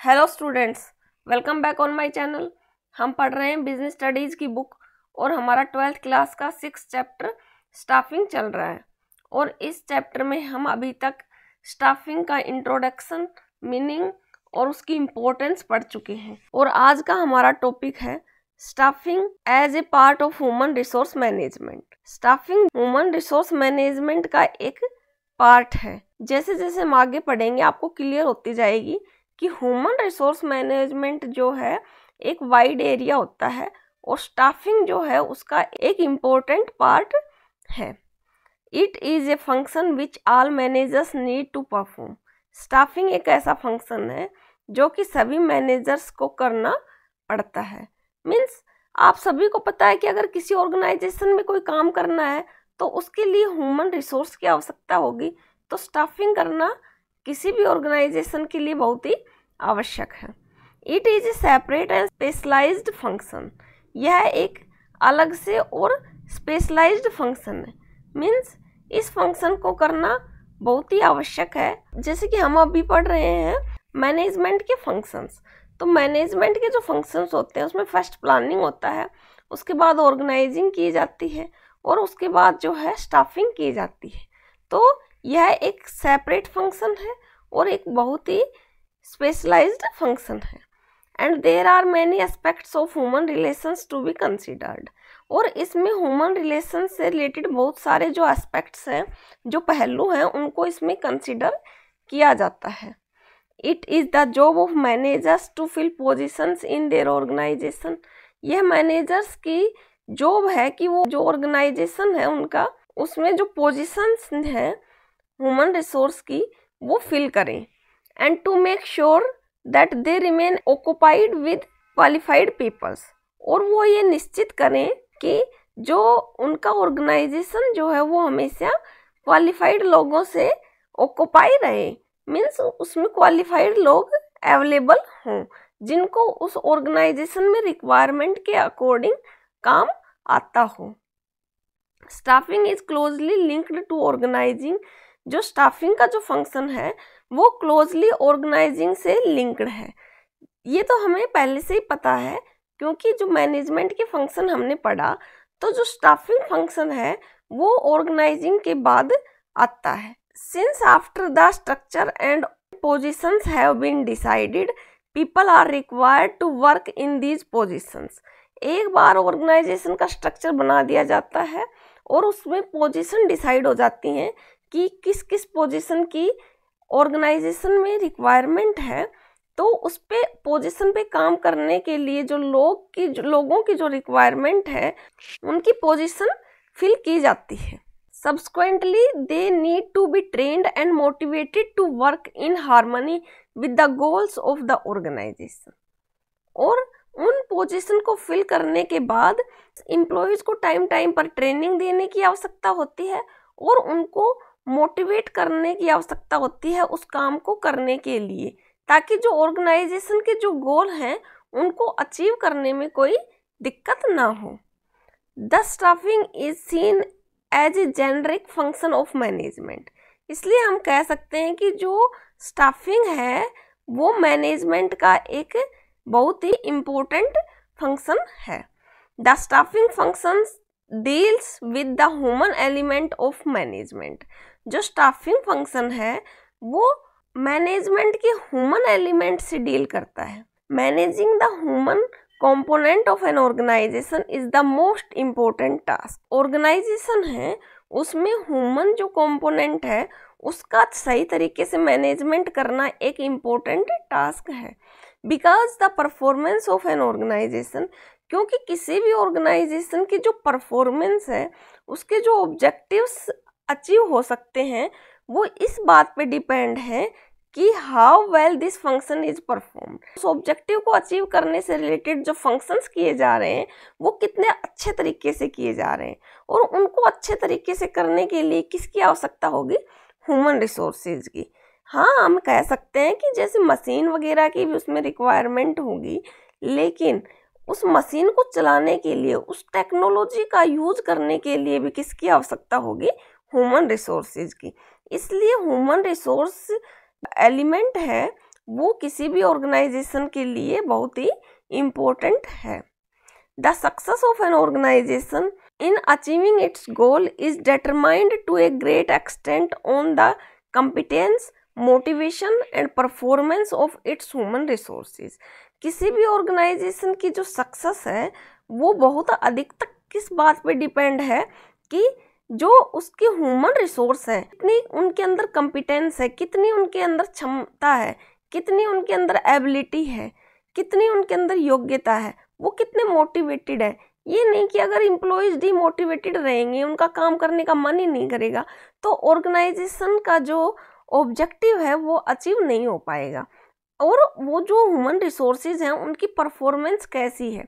Hello students, welcome back on my channel. हम पढ़ रहे हैं बिजनेस स्टडीज़ की बुक और हमारा 12th क्लास का 6th चैप्टर स्टाफिंग चल रहा है। और इस चैप्टर में हम अभी तक स्टाफिंग का इंट्रोडक्शन, मीनिंग और उसकी इम्पोर्टेंस पढ़ चुके हैं। और आज का हमारा टॉपिक है staffing as a part of human resource management. Staffing human resource management का एक पार्ट है। जैसे जैसे हम आगे पढ़ेंगे आपको क्लियर होती जाएगी कि ह्यूमन रिसोर्स मैनेजमेंट जो है एक वाइड एरिया होता है और स्टाफिंग जो है उसका एक इम्पोर्टेंट पार्ट है। It is a function which all managers need to perform. Staffing एक ऐसा फंक्शन है जो कि सभी मैनेजर्स को करना पड़ता है। मीन्स आप सभी को पता है कि अगर किसी ऑर्गेनाइजेशन में कोई काम करना है तो उसके लिए ह्यूमन रिसोर्स की आवश्यकता होगी। तो स्टाफिंग करना किसी भी ऑर्गेनाइजेशन के लिए बहुत ही आवश्यक है। It is a separate and specialised function. यह एक अलग से और स्पेशलाइज्ड फंक्शन है। मीन्स इस फंक्शन को करना बहुत ही आवश्यक है। जैसे कि हम अभी पढ़ रहे हैं मैनेजमेंट के फंक्शंस। तो मैनेजमेंट के जो फंक्शंस होते हैं उसमें फर्स्ट प्लानिंग होता है, उसके बाद ऑर्गेनाइजिंग की जाती है और उसके बाद जो है स्टाफिंग की जाती है। तो यह एक सेपरेट फंक्शन है और एक बहुत ही स्पेशलाइज्ड फंक्शन है। And there are many aspects of human relations to be considered. और इसमें ह्यूमन रिलेशन से रिलेटेड बहुत सारे जो एस्पेक्ट्स हैं, जो पहलू हैं, उनको इसमें कंसिडर किया जाता है। It is the job of managers to fill positions in their organisation. यह मैनेजर्स की जॉब है कि वो जो ऑर्गेनाइजेशन है उनका, उसमें जो पोजिशंस हैं ह्यूमन रिसोर्स की, वो फिल करें। And to make sure that they remain occupied with qualified peoples. और वो ये निश्चित करें कि जो उनका ऑर्गेनाइजेशन जो है वो हमेशा क्वालिफाइड लोगों से ऑक्युपाई रहे। मीन्स उसमें क्वालिफाइड लोग अवेलेबल हों जिनको उस ऑर्गेनाइजेशन में रिक्वायरमेंट के अकॉर्डिंग काम आता हो। Staffing is closely linked to organising. जो स्टाफिंग का जो फंक्शन है वो क्लोजली ऑर्गेनाइजिंग से लिंक्ड है। ये तो हमें पहले से ही पता है क्योंकि जो मैनेजमेंट के फंक्शन हमने पढ़ा, तो जो स्टाफिंग फंक्शन है वो ऑर्गेनाइजिंग के बाद आता है। Since after the structure and positions have been decided, people are required to work in these positions. एक बार ऑर्गेनाइजेशन का स्ट्रक्चर बना दिया जाता है और उसमें पोजीशन डिसाइड हो जाती हैं कि किस किस पोजीशन की ऑर्गेनाइजेशन में रिक्वायरमेंट है, तो उस पे पोजीशन पे काम करने के लिए जो लोगों की जो रिक्वायरमेंट है उनकी पोजीशन फिल की जाती है। Subsequently they need to be trained and motivated to work in harmony with the goals of the organisation. और उन पोजीशन को फिल करने के बाद एम्प्लॉयज को टाइम टाइम पर ट्रेनिंग देने की आवश्यकता होती है और उनको मोटिवेट करने की आवश्यकता होती है उस काम को करने के लिए, ताकि जो ऑर्गेनाइजेशन के जो गोल हैं उनको अचीव करने में कोई दिक्कत ना हो। The staffing is seen as a generic function of management. इसलिए हम कह सकते हैं कि जो स्टाफिंग है वो मैनेजमेंट का एक बहुत ही इम्पोर्टेंट फंक्शन है। The staffing functions deals with the human element of management. जो स्टाफिंग फंक्शन है वो मैनेजमेंट के ह्यूमन एलिमेंट से डील करता है। Managing the human component of an organisation is the most important task. Organisation है उसमें ह्यूमन जो कंपोनेंट है उसका सही तरीके से मैनेजमेंट करना एक इम्पोर्टेंट टास्क है। Because the performance of an organisation, क्योंकि किसी भी ऑर्गेनाइजेशन की जो परफॉर्मेंस है उसके जो ऑब्जेक्टिव्स अचीव हो सकते हैं वो इस बात पे डिपेंड है कि how well this function is performed. उस ऑब्जेक्टिव को अचीव करने से रिलेटेड जो फंक्शंस किए जा रहे हैं वो कितने अच्छे तरीके से किए जा रहे हैं, और उनको अच्छे तरीके से करने के लिए किसकी आवश्यकता होगी? ह्यूमन रिसोर्सेज की। हाँ, हम कह सकते हैं कि जैसे मशीन वगैरह की भी उसमें रिक्वायरमेंट होगी, लेकिन उस मशीन को चलाने के लिए, उस टेक्नोलॉजी का यूज करने के लिए भी किसकी आवश्यकता होगी? ह्यूमन रिसोर्सेज की। इसलिए ह्यूमन रिसोर्स एलिमेंट है वो किसी भी ऑर्गेनाइजेशन के लिए बहुत ही इम्पोर्टेंट है। The success of an organisation in achieving its goal is determined to a great extent on the competence, motivation and performance of its human resources। किसी भी ऑर्गेनाइजेशन की जो सक्सेस है वो बहुत अधिक तक किस बात पे डिपेंड है कि जो उसकी ह्यूमन रिसोर्स है, कितनी उनके अंदर कंपिटेंस है, कितनी उनके अंदर क्षमता है, कितनी उनके अंदर एबिलिटी है, कितनी उनके अंदर योग्यता है, वो कितने मोटिवेटेड है। ये नहीं कि अगर इम्प्लॉयज डीमोटिवेटेड रहेंगे, उनका काम करने का मन ही नहीं करेगा, तो ऑर्गेनाइजेशन का जो ऑब्जेक्टिव है वो अचीव नहीं हो पाएगा। और वो जो ह्यूमन रिसोर्सेज हैं उनकी परफॉर्मेंस कैसी है,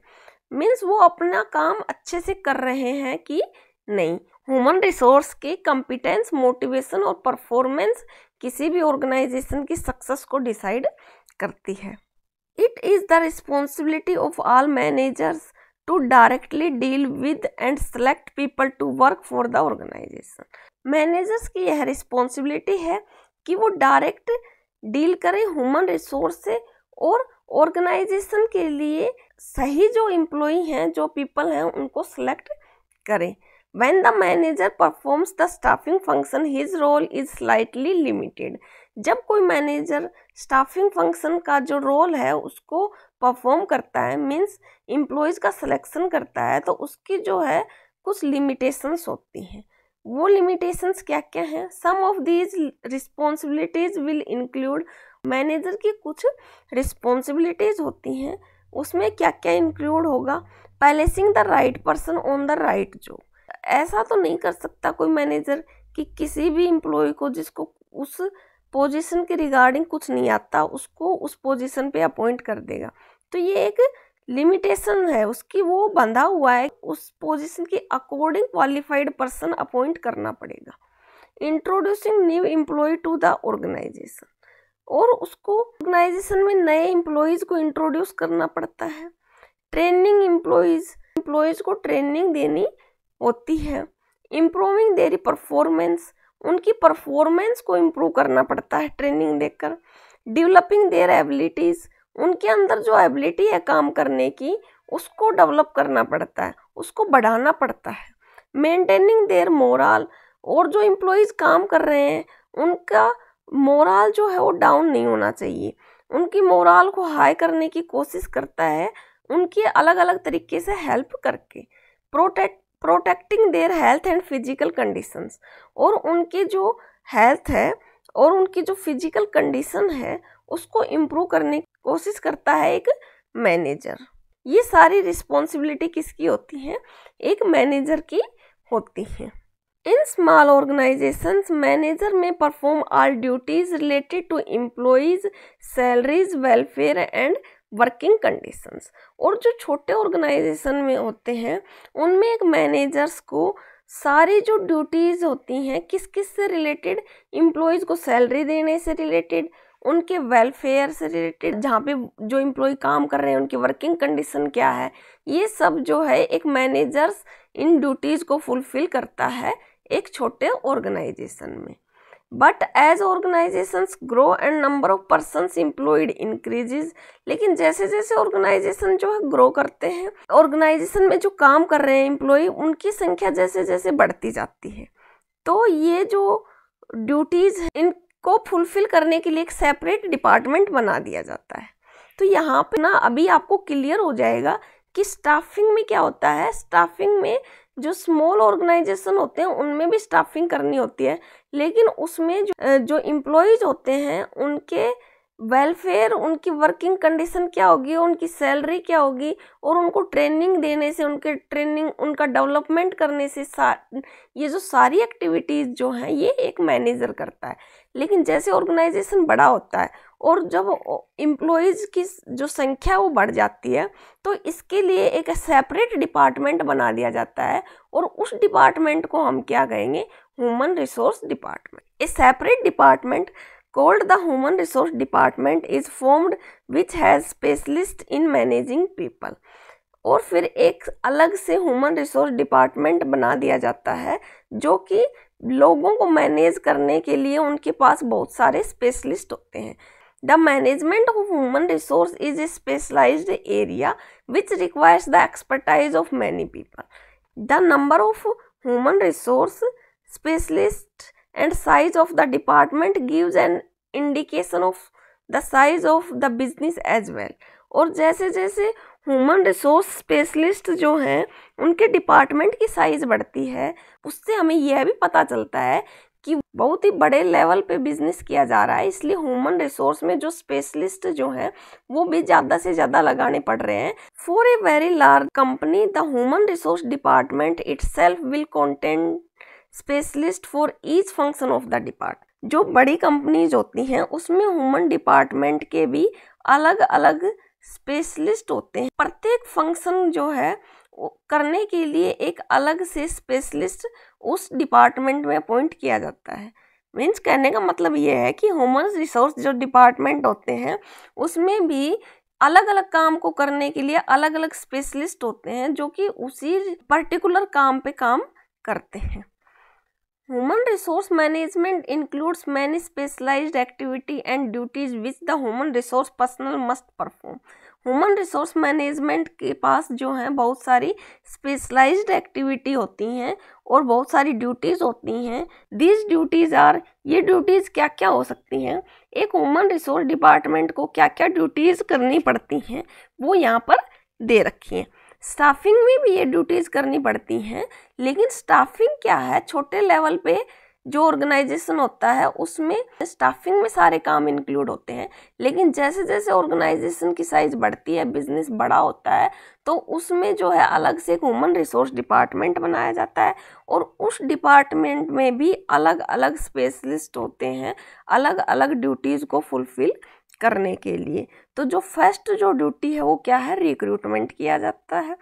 मीन्स वो अपना काम अच्छे से कर रहे हैं कि नहीं। ह्यूमन रिसोर्स के कंपिटेंस, मोटिवेशन और परफॉर्मेंस किसी भी ऑर्गेनाइजेशन की सक्सेस को डिसाइड करती है। It is the responsibility of all managers to directly deal with and select people to work for the organization। Managers की यह रिस्पॉन्सिबिलिटी है कि वो डायरेक्ट डील करें ह्यूमन रिसोर्स से और ऑर्गेनाइजेशन के लिए सही जो एम्प्लॉई हैं, जो पीपल हैं, उनको सेलेक्ट करें। When the manager performs the staffing function, his role is slightly limited। जब कोई मैनेजर स्टाफिंग फंक्शन का जो रोल है उसको परफॉर्म करता है, मीन्स एम्प्लॉयज़ का सिलेक्शन करता है, तो उसकी जो है कुछ लिमिटेशंस होती हैं। वो लिमिटेशंस क्या क्या हैं? Some of these responsibilities will include, manager की कुछ रिस्पॉन्सिबिलिटीज़ होती हैं, उसमें क्या क्या इंक्लूड होगा? Placing the right person on the right job. ऐसा तो नहीं कर सकता कोई मैनेजर कि किसी भी एम्प्लॉय को जिसको उस पोजीशन के रिगार्डिंग कुछ नहीं आता उसको उस पोजीशन पे अपॉइंट कर देगा। तो ये एक लिमिटेशन है उसकी, वो बंधा हुआ है, उस पोजीशन के अकॉर्डिंग क्वालिफाइड पर्सन अपॉइंट करना पड़ेगा। Introducing new employ to the organisation, और उसको ऑर्गेनाइजेशन में नए एम्प्लॉयज़ को इंट्रोड्यूस करना पड़ता है। ट्रेनिंग एम्प्लॉयज़ को ट्रेनिंग देनी होती है। इम्प्रूविंग देयर परफॉर्मेंस, उनकी परफॉर्मेंस को इम्प्रूव करना पड़ता है ट्रेनिंग देकर। डेवलपिंग देयर एबिलिटीज़, उनके अंदर जो एबिलिटी है काम करने की उसको डेवलप करना पड़ता है, उसको बढ़ाना पड़ता है। मेंटेनिंग देयर मोरल, और जो एम्प्लॉयज़ काम कर रहे हैं उनका मोरल जो है वो डाउन नहीं होना चाहिए, उनकी मोरल को हाई करने की कोशिश करता है, उनकी अलग अलग तरीके से हेल्प करके। Protecting their health and physical conditions, और उनकी जो हेल्थ है और उनकी जो फिजिकल कंडीशन है उसको इम्प्रूव करने की कोशिश करता है एक मैनेजर। ये सारी रिस्पॉन्सिबिलिटी किसकी होती हैं? एक मैनेजर की होती हैं। इन स्मॉल ऑर्गेनाइजेशंस मैनेजर में perform all duties related to employees salaries, welfare and working conditions. और जो छोटे ऑर्गेनाइजेशन में होते हैं उनमें एक मैनेजर्स को सारी जो ड्यूटीज़ होती हैं किस किस से रिलेटेड, एम्प्लॉयज़ को सैलरी देने से रिलेटेड, उनके वेलफेयर से रिलेटेड, जहाँ पे जो एम्प्लॉय काम कर रहे हैं उनकी वर्किंग कंडीशन क्या है, ये सब जो है एक मैनेजर्स इन ड्यूटीज़ को फुलफिल करता है एक छोटे ऑर्गेनाइजेशन में। But as organisations grow and number of persons employed increases, लेकिन जैसे जैसे ऑर्गेनाइजेशन जो है ग्रो करते हैं, ऑर्गेनाइजेशन में जो काम कर रहे हैं एम्प्लॉय उनकी संख्या जैसे जैसे बढ़ती जाती है, तो ये जो ड्यूटीज़ इनको फुलफिल करने के लिए एक सेपरेट डिपार्टमेंट बना दिया जाता है। तो यहाँ पे ना अभी आपको क्लियर हो जाएगा कि स्टाफिंग में क्या होता है। स्टाफिंग में जो स्मॉल ऑर्गेनाइजेशन होते हैं उनमें भी स्टाफिंग करनी होती है, लेकिन उसमें जो एम्प्लॉयज़ होते हैं उनके वेलफेयर, उनकी वर्किंग कंडीशन क्या होगी, उनकी सैलरी क्या होगी, और उनको ट्रेनिंग देने से, उनका डेवलपमेंट करने से ये जो सारी एक्टिविटीज़ जो हैं ये एक मैनेजर करता है। लेकिन जैसे ऑर्गेनाइजेशन बड़ा होता है और जब एम्प्लॉयज़ की जो संख्या वो बढ़ जाती है तो इसके लिए एक सेपरेट डिपार्टमेंट बना दिया जाता है, और उस डिपार्टमेंट को हम क्या कहेंगे? Human resource department. A separate department called the human resource department is formed which has specialist in managing people। और फिर एक अलग से ह्यूमन रिसोर्स डिपार्टमेंट बना दिया जाता है जो कि लोगों को मैनेज करने के लिए उनके पास बहुत सारे स्पेशलिस्ट होते हैं। The management of human resource is a specialized area which requires the expertise of many people. The number of human resource specialists and size of the department gives an indication of the size of the business as well. और जैसे जैसे human resource specialist जो हैं उनके department की size बढ़ती है, उससे हमें यह भी पता चलता है कि बहुत ही बड़े लेवल पे बिजनेस किया जा रहा है, इसलिए ह्यूमन रिसोर्स में जो स्पेशलिस्ट जो है वो भी ज़्यादा से ज़्यादा लगाने पड़ रहे हैं. For a very large company the human resource department itself will contain specialist for each function of the department. जो बड़ी कंपनीज होती हैं उसमें ह्यूमन डिपार्टमेंट के भी अलग अलग स्पेशलिस्ट होते हैं. प्रत्येक फंक्शन जो है करने के लिए एक अलग से स्पेशलिस्ट उस डिपार्टमेंट में अपॉइंट किया जाता है. मीन्स कहने का मतलब ये है कि ह्यूमन रिसोर्स जो डिपार्टमेंट होते हैं उसमें भी अलग अलग काम को करने के लिए अलग अलग स्पेशलिस्ट होते हैं जो कि उसी पर्टिकुलर काम पे काम करते हैं. Human resource management includes many specialized activity and duties which the human resource personnel must perform. Human resource management के पास जो है बहुत सारी स्पेशलाइज्ड एक्टिविटी होती हैं और बहुत सारी ड्यूटीज़ होती हैं. दीज ड्यूटीज़ आर, ये ड्यूटीज़ क्या क्या हो सकती हैं, एक ह्यूमन रिसोर्स डिपार्टमेंट को क्या क्या ड्यूटीज़ करनी पड़ती हैं वो यहाँ पर दे रखी हैं. स्टाफिंग में भी ये ड्यूटीज़ करनी पड़ती हैं, लेकिन स्टाफिंग क्या है, छोटे लेवल पे जो ऑर्गेनाइजेशन होता है उसमें स्टाफिंग में सारे काम इंक्लूड होते हैं. लेकिन जैसे जैसे ऑर्गेनाइजेशन की साइज बढ़ती है, बिजनेस बड़ा होता है, तो उसमें जो है अलग से एक ह्यूमन रिसोर्स डिपार्टमेंट बनाया जाता है और उस डिपार्टमेंट में भी अलग अलग स्पेशलिस्ट होते हैं अलग अलग ड्यूटीज़ को फुलफिल करने के लिए. तो जो फर्स्ट जो ड्यूटी है वो क्या है, रिक्रूटमेंट किया जाता है.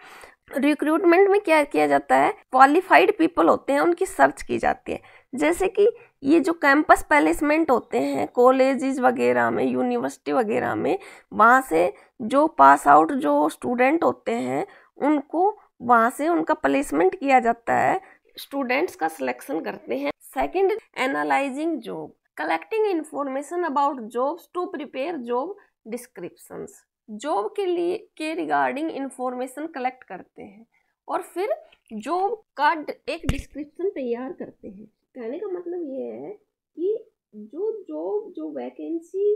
रिक्रूटमेंट में क्या किया जाता है, क्वालिफाइड पीपल होते हैं उनकी सर्च की जाती है. जैसे कि ये जो कैंपस प्लेसमेंट होते हैं कॉलेजेस वगैरह में, यूनिवर्सिटी वगैरह में, वहाँ से जो पास आउट जो स्टूडेंट होते हैं उनको वहाँ से उनका प्लेसमेंट किया जाता है, स्टूडेंट्स का सिलेक्शन करते हैं. Second, analysing job, collecting information about jobs to prepare job descriptions. Job के लिए के रिगार्डिंग इंफॉर्मेशन कलेक्ट करते हैं और फिर जॉब का एक डिस्क्रिप्शन तैयार करते हैं. कहने का मतलब ये है कि जो वैकेंसी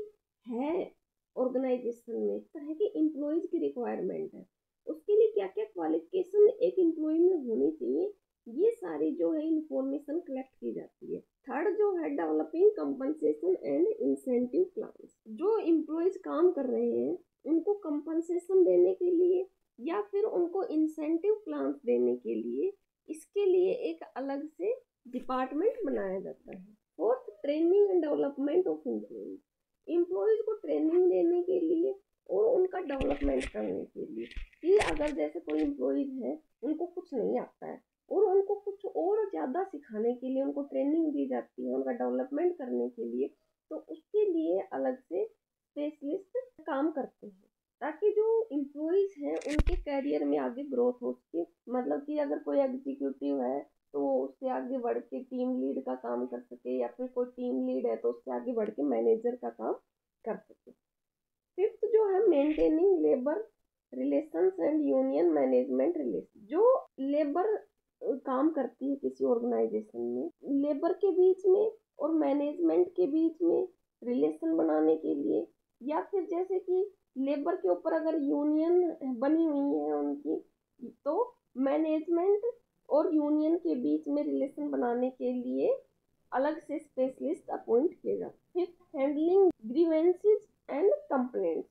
है ऑर्गेनाइजेशन में, तरह के एम्प्लॉयज की रिक्वायरमेंट है, उसके लिए क्या क्या क्वालिफिकेशन एक एम्प्लॉय में होनी चाहिए, ये सारी जो है इंफॉर्मेशन कलेक्ट की जाती है. थर्ड जो है, developing compensation and incentive plans. जो एम्प्लॉयज काम कर रहे हैं उनको कंपनसेशन देने के लिए या फिर उनको इंसेंटिव प्लान्स देने के लिए, इसके लिए एक अलग से डिपार्टमेंट बनाया जाता है. Fourth, training and development of employees. Employees को ट्रेनिंग देने के लिए और उनका डेवलपमेंट करने के लिए, कि अगर जैसे कोई एम्प्लॉयज है उनको कुछ नहीं आता है और उनको कुछ और ज़्यादा सिखाने के लिए उनको ट्रेनिंग दी जाती है उनका डेवलपमेंट करने के लिए, तो उसके लिए अलग से स्पेशलिस्ट काम करते हैं ताकि जो एम्प्लॉयज हैं उनके करियर में आगे ग्रोथ हो सके. मतलब कि अगर कोई एग्जीक्यूटिव है तो उससे आगे बढ़ के टीम लीड का काम कर सके, या फिर कोई टीम लीड है तो उससे आगे बढ़ के मैनेजर का काम कर सके. फिफ्थ जो है, maintaining labour relations and union management relation. जो लेबर काम करती है किसी ऑर्गेनाइजेशन में, लेबर के बीच में और मैनेजमेंट के बीच में रिलेशन बनाने के लिए, या फिर जैसे कि लेबर के ऊपर अगर यूनियन बनी हुई है उनकी, तो मैनेजमेंट और यूनियन के बीच में रिलेशन बनाने के लिए अलग से स्पेशलिस्ट अपॉइंट किए जाते. Fifth, handling grievances and complaints.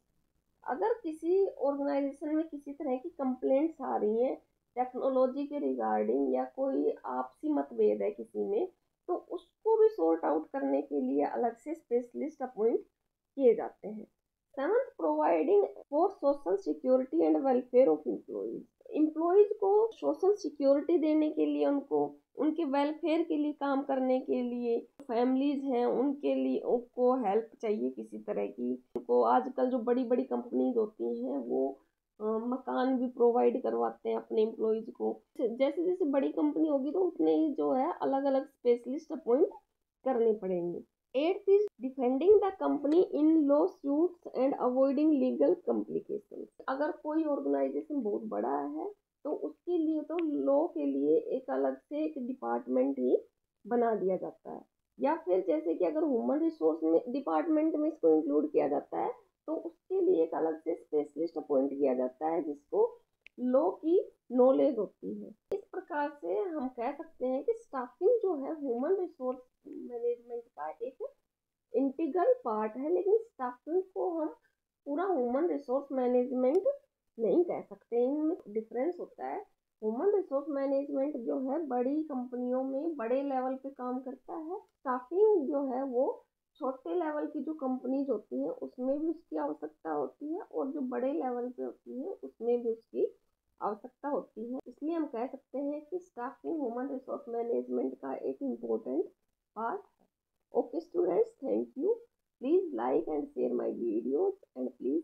अगर किसी ऑर्गेनाइजेशन में किसी तरह की कंप्लेंट्स आ रही हैं टेक्नोलॉजी के रिगार्डिंग या कोई आपसी मतभेद है किसी में, तो उसको भी सॉर्ट आउट करने के लिए अलग से स्पेशलिस्ट अपॉइंट किए जाते हैं. Seventh, providing for social security and welfare of employees. Employees को सोशल सिक्योरिटी देने के लिए, उनको उनके वेलफेयर के लिए काम करने के लिए, फैमिलीज हैं उनके लिए उनको हेल्प चाहिए किसी तरह की. उनको आजकल जो बड़ी बड़ी कंपनीज होती हैं वो मकान भी प्रोवाइड करवाते हैं अपने एम्प्लॉयज को. जैसे जैसे बड़ी कंपनी होगी तो उतने ही जो है अलग अलग स्पेशलिस्ट अपॉइंट करने पड़ेंगे. Eighth is defending the company in law suits and avoiding legal complication. अगर कोई ऑर्गेनाइजेशन बहुत बड़ा है तो उसके लिए तो लॉ के लिए एक अलग से एक डिपार्टमेंट ही बना दिया जाता है, या फिर जैसे कि अगर ह्यूमन रिसोर्स में डिपार्टमेंट में इसको इंक्लूड किया जाता है तो उसके लिए एक अलग से स्पेशलिस्ट अपॉइंट किया जाता है जिसको लॉ की नॉलेज होती है। इस प्रकार से हम कह सकते हैं कि स्टाफिंग जो है ह्यूमन रिसोर्स मैनेजमेंट का एक इंटीग्रल पार्ट है, लेकिन स्टाफिंग को हम पूरा ह्यूमन रिसोर्स मैनेजमेंट नहीं कह सकते, इनमें डिफरेंस होता है। ह्यूमन रिसोर्स मैनेजमेंट जो है बड़ी कंपनियों में बड़े लेवल पे काम करता है। स्टाफिंग जो है वो छोटे लेवल की जो कंपनीज होती हैं उसमें भी उसकी आवश्यकता होती है, और जो बड़े लेवल पे होती है उसमें भी उसकी आवश्यकता होती है। इसलिए हम कह सकते हैं कि स्टाफिंग ह्यूमन रिसोर्स मैनेजमेंट का एक इम्पोर्टेंट पार्ट है। Okay students, thank you. Please like and share my videos and please